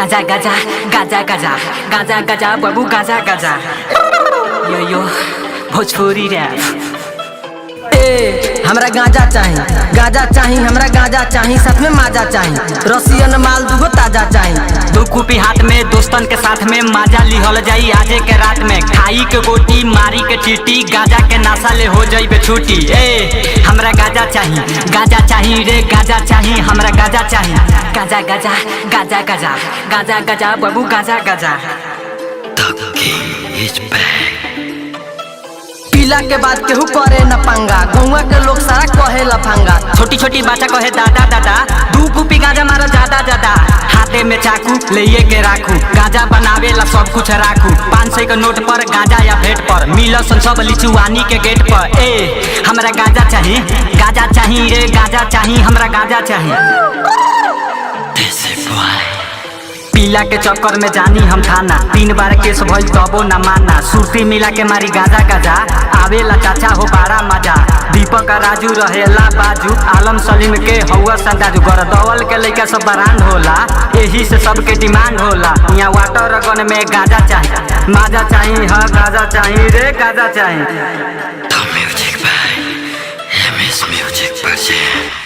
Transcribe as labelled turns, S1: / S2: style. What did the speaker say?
S1: गाजा गाजा गाजा गाजा गाजा गाजा बाबू गाजा गाजा यो भोजपुरी रैप।
S2: हमरा गांजा चाही हमरा गांजा चाही, साथ में माजा चाही, रसियन माल दुगो ताजा चाही।
S1: दो कुपी हाथ में दोस्तन के साथ में माजा लिहल जाई आजे के रात में, खाई के गोटी मारी के चीटी, गाजा के नासा ले हो जाई छुट्टी। हमरा गाजा चाही रे गाजा चाही, हमरा गाजा चाही। गाजा गाजा गाजा गाजा गाजा गाजा बाबू गाजा गाजा।
S2: पीला के बाद केहू करे न पंगा, गौवा के लोग सारा कहे लफंगा।
S1: छोटी छोटी बाचा कहे दादा दादा, दू कुपी गाजा मारो ज्यादा ज्यादा, हाथे में चाकू ले के राखू, गाजा बनावे ला सब कुछ राखू। 500 के नोट पर गाजा या भेंट पर मिलसन सब लिचुआनी के गेट पर। हमरा गाजा चाही रे गाजा चाही, हमरा गाजा चाही। पीला के चक्कर में जानी हम थाना, 3 बार केस भइल तबो न माना, सुरती मिला के मारी गाजा गाजा, आवेला चाचा हो बड़ा मजा। दीपक राजू रहेला बाजू, आलम सलीम के हौवा संदाजू, गरदौल के लइका सब बरांड होला, यही से सबके डिमांड होला। यहाँ वाटर गन में गाजा चाही, माजा चाही, हाँ गाजा चाही रे गाजा चाही।
S3: The music by MS Music Project।